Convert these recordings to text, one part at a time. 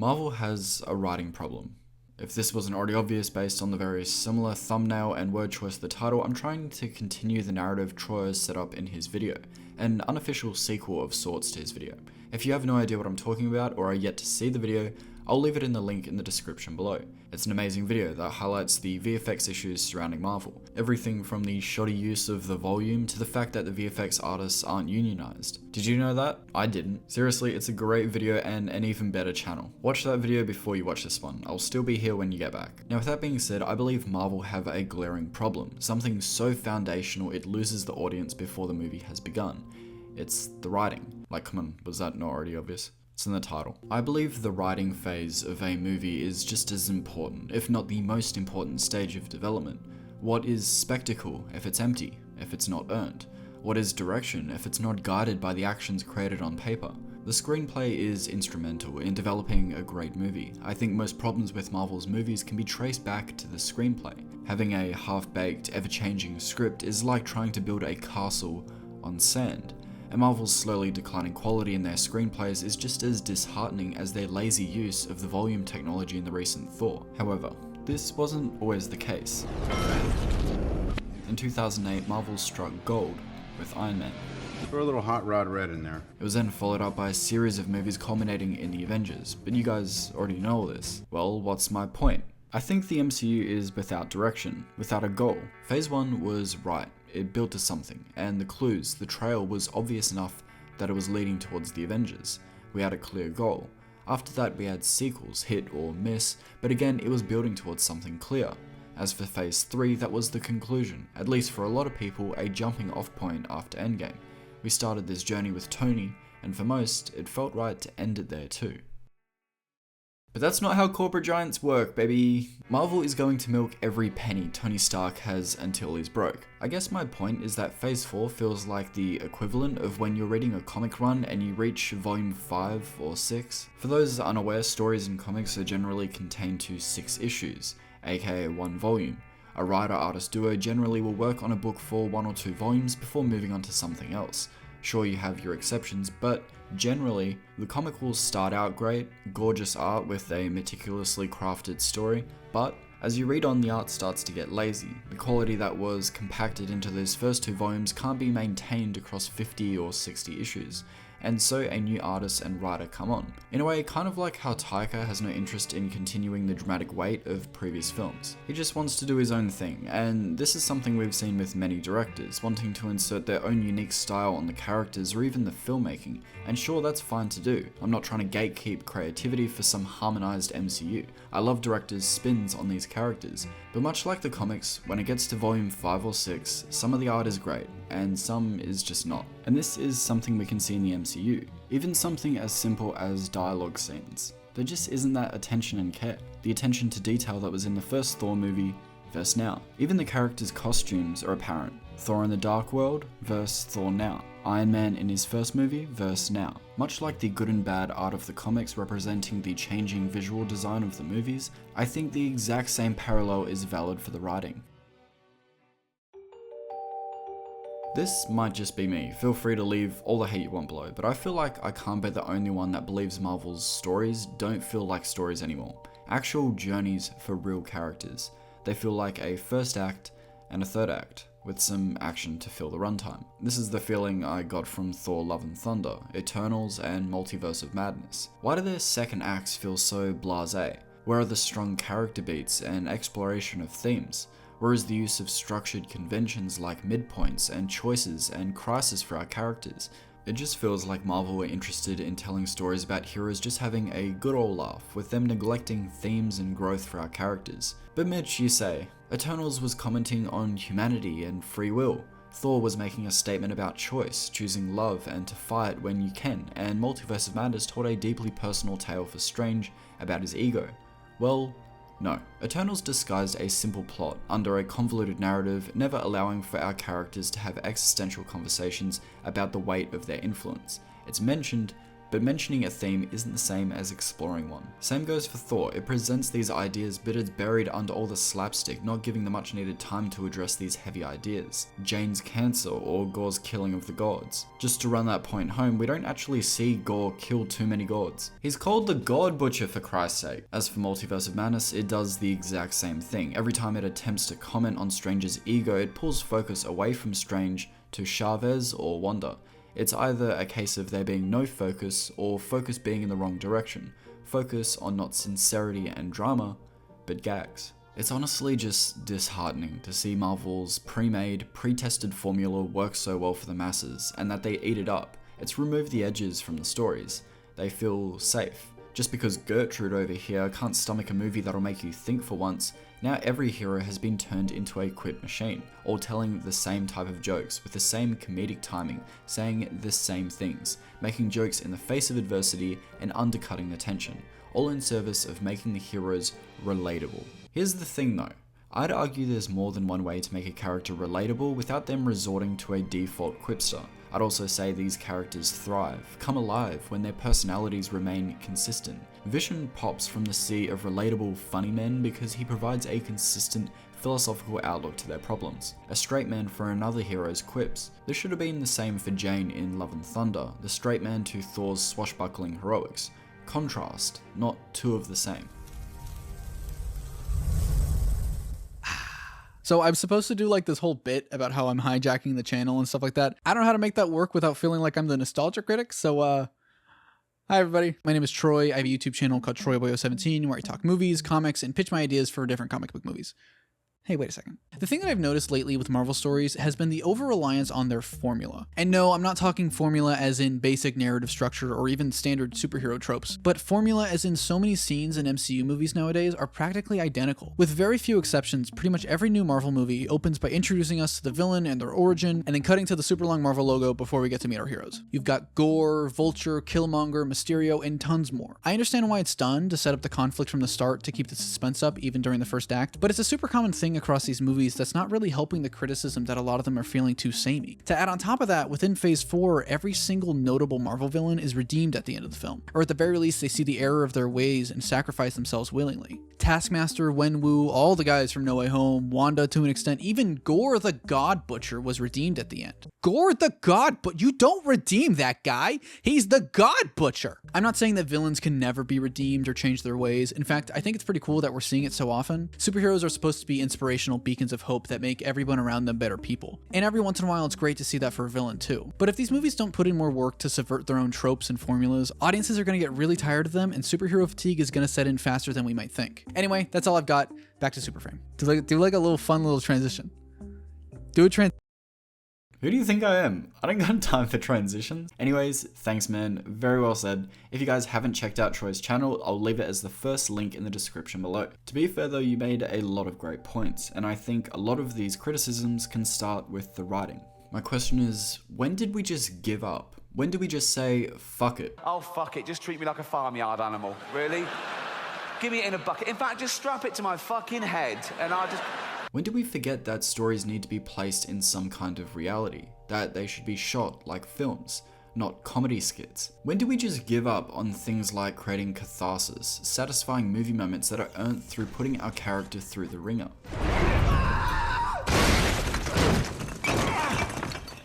Marvel has a writing problem. If this wasn't already obvious based on the very similar thumbnail and word choice of the title, I'm trying to continue the narrative Troy has set up in his video, an unofficial sequel of sorts to his video. If you have no idea what I'm talking about or are yet to see the video, I'll leave it in the link in the description below. It's an amazing video that highlights the VFX issues surrounding Marvel. Everything from the shoddy use of the volume to the fact that the VFX artists aren't unionized. Did you know that? I didn't. Seriously, it's a great video and an even better channel. Watch that video before you watch this one. I'll still be here when you get back. Now with that being said, I believe Marvel have a glaring problem. Something so foundational it loses the audience before the movie has begun. It's the writing. Like, come on, was that not already obvious? It's in the title. I believe the writing phase of a movie is just as important, if not the most important stage of development. What is spectacle if it's empty, if it's not earned? What is direction if it's not guided by the actions created on paper? The screenplay is instrumental in developing a great movie. I think most problems with Marvel's movies can be traced back to the screenplay. Having a half-baked, ever-changing script is like trying to build a castle on sand. And Marvel's slowly declining quality in their screenplays is just as disheartening as their lazy use of the volume technology in the recent Thor. However, this wasn't always the case. In 2008, Marvel struck gold with Iron Man. Throw a little hot rod red in there. It was then followed up by a series of movies culminating in the Avengers, but you guys already know all this. Well, what's my point? I think the MCU is without direction, without a goal. Phase 1 was right. It built to something, and the clues, the trail was obvious enough that it was leading towards the Avengers. We had a clear goal. After that we had sequels, hit or miss, but again it was building towards something clear. As for Phase 3, that was the conclusion, at least for a lot of people, a jumping off point after Endgame. We started this journey with Tony, and for most, it felt right to end it there too. But that's not how corporate giants work, baby. Marvel is going to milk every penny Tony Stark has until he's broke. I guess my point is that Phase 4 feels like the equivalent of when you're reading a comic run and you reach volume 5 or 6. For those unaware, stories in comics are generally contained to 6 issues, aka 1 volume. A writer-artist duo generally will work on a book for 1 or 2 volumes before moving on to something else. Sure, you have your exceptions, but generally, the comic will start out great, gorgeous art with a meticulously crafted story, but as you read on, the art starts to get lazy. The quality that was compacted into those first 2 volumes can't be maintained across 50 or 60 issues, and so a new artist and writer come on. In a way, kind of like how Taika has no interest in continuing the dramatic weight of previous films. He just wants to do his own thing, and this is something we've seen with many directors, wanting to insert their own unique style on the characters or even the filmmaking, and sure, that's fine to do. I'm not trying to gatekeep creativity for some harmonized MCU. I love directors' spins on these characters, but much like the comics, when it gets to volume 5 or 6, some of the art is great, and some is just not. And this is something we can see in the MCU. Even something as simple as dialogue scenes. There just isn't that attention and care. The attention to detail that was in the first Thor movie versus now. Even the characters' costumes are apparent. Thor in the Dark World versus Thor now. Iron Man in his first movie versus now. Much like the good and bad art of the comics representing the changing visual design of the movies, I think the exact same parallel is valid for the writing. This might just be me, feel free to leave all the hate you want below, but I feel like I can't be the only one that believes Marvel's stories don't feel like stories anymore. Actual journeys for real characters. They feel like a first act and a third act, with some action to fill the runtime. This is the feeling I got from Thor Love and Thunder, Eternals, and Multiverse of Madness. Why do their second acts feel so blasé? Where are the strong character beats and exploration of themes? Where is the use of structured conventions like midpoints and choices and crisis for our characters? It just feels like Marvel were interested in telling stories about heroes just having a good old laugh, with them neglecting themes and growth for our characters. But Mitch, you say, Eternals was commenting on humanity and free will. Thor was making a statement about choice, choosing love and to fight when you can, and Multiverse of Madness told a deeply personal tale for Strange about his ego. Well, no. Eternals disguised a simple plot under a convoluted narrative, never allowing for our characters to have existential conversations about the weight of their influence. It's mentioned, but mentioning a theme isn't the same as exploring one. Same goes for Thor. It presents these ideas, but it's buried under all the slapstick, not giving the much needed time to address these heavy ideas. Jane's cancer or Gor's killing of the gods. Just to run that point home, we don't actually see Gor kill too many gods. He's called the God Butcher, for Christ's sake. As for Multiverse of Madness, it does the exact same thing. Every time it attempts to comment on Strange's ego, it pulls focus away from Strange to Chavez or Wanda. It's either a case of there being no focus or focus being in the wrong direction. Focus on not sincerity and drama, but gags. It's honestly just disheartening to see Marvel's pre-made, pre-tested formula work so well for the masses, and that they eat it up. It's removed the edges from the stories. They feel safe. Just because Gertrude over here can't stomach a movie that'll make you think for once, now every hero has been turned into a quip machine, all telling the same type of jokes, with the same comedic timing, saying the same things, making jokes in the face of adversity and undercutting the tension, all in service of making the heroes relatable. Here's the thing though, I'd argue there's more than one way to make a character relatable without them resorting to a default quipster. I'd also say these characters thrive, come alive when their personalities remain consistent. Vision pops from the sea of relatable funny men because he provides a consistent philosophical outlook to their problems. A straight man for another hero's quips. This should have been the same for Jane in Love and Thunder, the straight man to Thor's swashbuckling heroics. Contrast, not two of the same. So I'm supposed to do like this whole bit about how I'm hijacking the channel and stuff like that. I don't know how to make that work without feeling like I'm the nostalgia critic. So hi everybody, my name is Troy. I have a YouTube channel called Troyoboyo17 where I talk movies, comics, and pitch my ideas for different comic book movies. Hey, wait a second. The thing that I've noticed lately with Marvel stories has been the over-reliance on their formula. And no, I'm not talking formula as in basic narrative structure or even standard superhero tropes, but formula as in so many scenes in MCU movies nowadays are practically identical. With very few exceptions, pretty much every new Marvel movie opens by introducing us to the villain and their origin, and then cutting to the super long Marvel logo before we get to meet our heroes. You've got Gore, Vulture, Killmonger, Mysterio, and tons more. I understand why it's done to set up the conflict from the start to keep the suspense up even during the first act, but it's a super common thing across these movies that's not really helping the criticism that a lot of them are feeling too samey. To add on top of that, within phase 4, every single notable Marvel villain is redeemed at the end of the film, or at the very least they see the error of their ways and sacrifice themselves willingly. Taskmaster, Wenwu, all the guys from No Way Home, Wanda to an extent, even Gore the God Butcher was redeemed at the end. Gore the God Butcher? You don't redeem that guy! He's the God Butcher! I'm not saying that villains can never be redeemed or change their ways. In fact, I think it's pretty cool that we're seeing it so often. Superheroes are supposed to be inspirational beacons of hope that make everyone around them better people. And every once in a while it's great to see that for a villain too. But if these movies don't put in more work to subvert their own tropes and formulas, audiences are going to get really tired of them and superhero fatigue is going to set in faster than we might think. Anyway, that's all I've got. Back to SuperFrame. Do like a little fun little transition. Do a transition. Who do you think I am? I don't got time for transitions. Anyways, thanks man, very well said. If you guys haven't checked out Troy's channel, I'll leave it as the first link in the description below. To be fair though, you made a lot of great points, and I think a lot of these criticisms can start with the writing. My question is, when did we just give up? When did we just say, fuck it? Oh, fuck it, just treat me like a farmyard animal. Really? Give me it in a bucket. In fact, just strap it to my fucking head, and I'll just... When did we forget that stories need to be placed in some kind of reality? That they should be shot like films, not comedy skits? When did we just give up on things like creating catharsis, satisfying movie moments that are earned through putting our character through the ringer?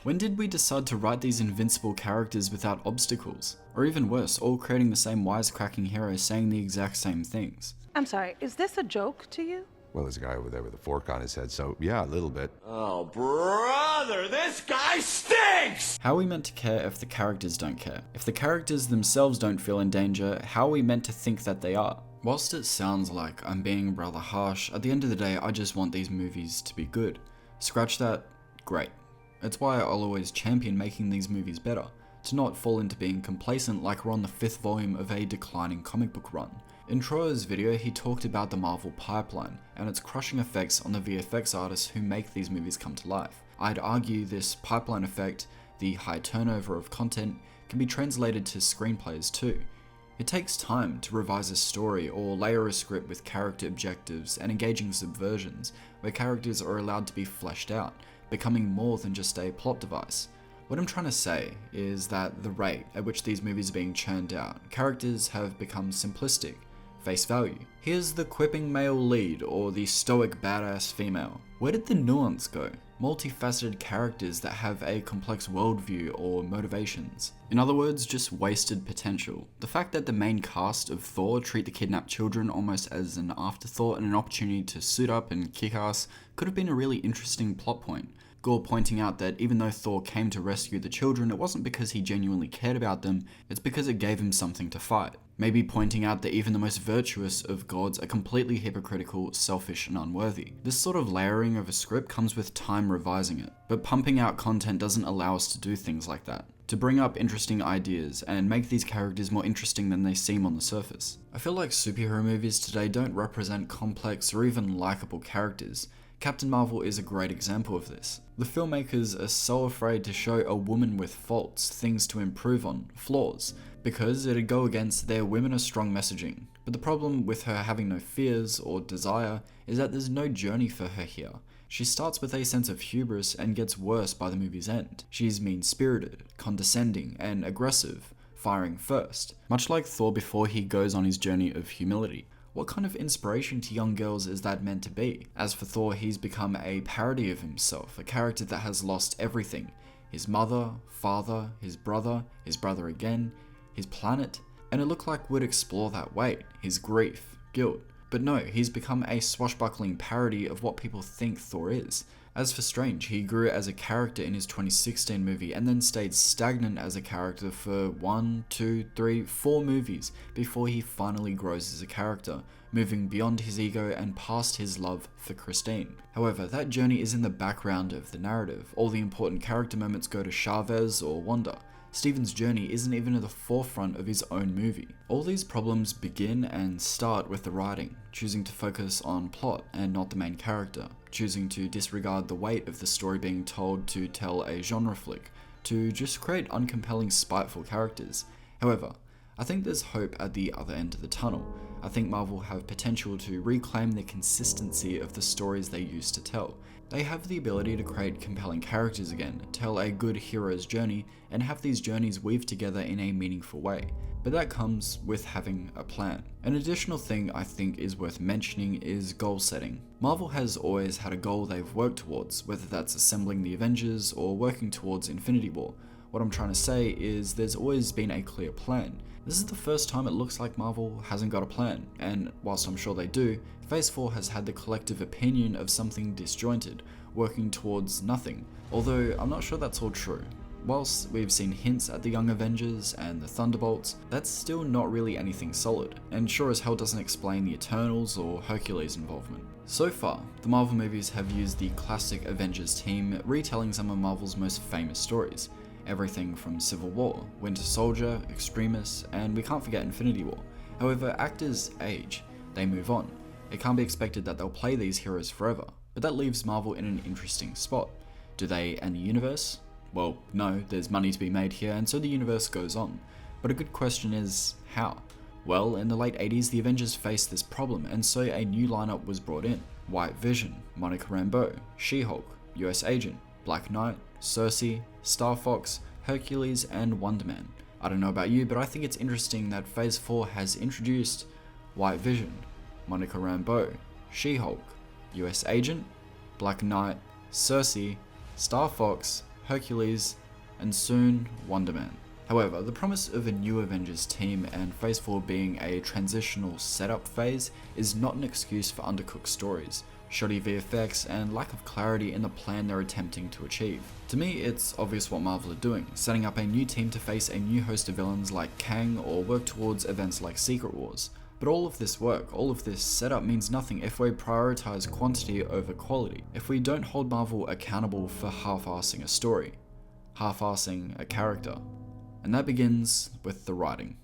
When did we decide to write these invincible characters without obstacles? Or even worse, all creating the same wisecracking hero saying the exact same things? I'm sorry, is this a joke to you? Well, there's a guy over there with a fork on his head, so yeah, a little bit. Oh, brother, this guy stinks! How are we meant to care if the characters don't care? If the characters themselves don't feel in danger, how are we meant to think that they are? Whilst it sounds like I'm being rather harsh, at the end of the day, I just want these movies to be good. Scratch that, great. It's why I'll always champion making these movies better, to not fall into being complacent like we're on the 5th volume of a declining comic book run. In Troy's video, he talked about the Marvel pipeline and its crushing effects on the VFX artists who make these movies come to life. I'd argue this pipeline effect, the high turnover of content, can be translated to screenplays too. It takes time to revise a story or layer a script with character objectives and engaging subversions, where characters are allowed to be fleshed out, becoming more than just a plot device. What I'm trying to say is that the rate at which these movies are being churned out, characters have become simplistic, face value. Here's the quipping male lead or the stoic badass female. Where did the nuance go? Multifaceted characters that have a complex worldview or motivations. In other words, just wasted potential. The fact that the main cast of Thor treat the kidnapped children almost as an afterthought and an opportunity to suit up and kick ass could have been a really interesting plot point. Gore pointing out that even though Thor came to rescue the children, it wasn't because he genuinely cared about them, it's because it gave him something to fight. Maybe pointing out that even the most virtuous of gods are completely hypocritical, selfish, and unworthy. This sort of layering of a script comes with time revising it, but pumping out content doesn't allow us to do things like that. To bring up interesting ideas and make these characters more interesting than they seem on the surface. I feel like superhero movies today don't represent complex or even likable characters. Captain Marvel is a great example of this. The filmmakers are so afraid to show a woman with faults, things to improve on, flaws, because it'd go against their women are strong messaging. But the problem with her having no fears or desire is that there's no journey for her here. She starts with a sense of hubris and gets worse by the movie's end. She's mean-spirited, condescending, and aggressive, firing first, much like Thor before he goes on his journey of humility. What kind of inspiration to young girls is that meant to be? As for Thor, he's become a parody of himself, a character that has lost everything. His mother, father, his brother again, his planet, and it looked like we'd explore that weight, his grief, guilt. But no, he's become a swashbuckling parody of what people think Thor is. As for Strange, he grew as a character in his 2016 movie and then stayed stagnant as a character for 1, 2, 3, 4 movies before he finally grows as a character, moving beyond his ego and past his love for Christine. However, that journey is in the background of the narrative. All the important character moments go to Chavez or Wanda. Steven's journey isn't even at the forefront of his own movie. All these problems begin and start with the writing, choosing to focus on plot and not the main character, choosing to disregard the weight of the story being told to tell a genre flick, to just create uncompelling, spiteful characters. However, I think there's hope at the other end of the tunnel. I think Marvel have potential to reclaim the consistency of the stories they used to tell. They have the ability to create compelling characters again, tell a good hero's journey, and have these journeys weave together in a meaningful way. But that comes with having a plan. An additional thing I think is worth mentioning is goal setting. Marvel has always had a goal they've worked towards, whether that's assembling the Avengers or working towards Infinity War. What I'm trying to say is there's always been a clear plan. This is the first time it looks like Marvel hasn't got a plan, and whilst I'm sure they do, Phase 4 has had the collective opinion of something disjointed, working towards nothing, although I'm not sure that's all true. Whilst we've seen hints at the Young Avengers and the Thunderbolts, that's still not really anything solid, and sure as hell doesn't explain the Eternals or Hercules' involvement. So far, the Marvel movies have used the classic Avengers team, retelling some of Marvel's most famous stories. Everything from Civil War, Winter Soldier, Extremis, and we can't forget Infinity War. However, actors age, they move on. It can't be expected that they'll play these heroes forever, but that leaves Marvel in an interesting spot. Do they end the universe? Well, no, there's money to be made here, and so the universe goes on. But a good question is, how? Well, in the late 80s, the Avengers faced this problem, and so a new lineup was brought in. White Vision, Monica Rambeau, She-Hulk, US Agent, Black Knight, Cersei, Star Fox, Hercules, and Wonder Man. I don't know about you, but I think it's interesting that Phase 4 has introduced White Vision, Monica Rambeau, She-Hulk, US Agent, Black Knight, Cersei, Star Fox, Hercules, and soon Wonder Man. However, the promise of a new Avengers team and Phase 4 being a transitional setup phase is not an excuse for undercooked stories, shoddy VFX, and lack of clarity in the plan they're attempting to achieve. To me, it's obvious what Marvel are doing, setting up a new team to face a new host of villains like Kang or work towards events like Secret Wars. But all of this work, all of this setup means nothing if we prioritize quantity over quality, if we don't hold Marvel accountable for half-assing a story, half-assing a character. And that begins with the writing.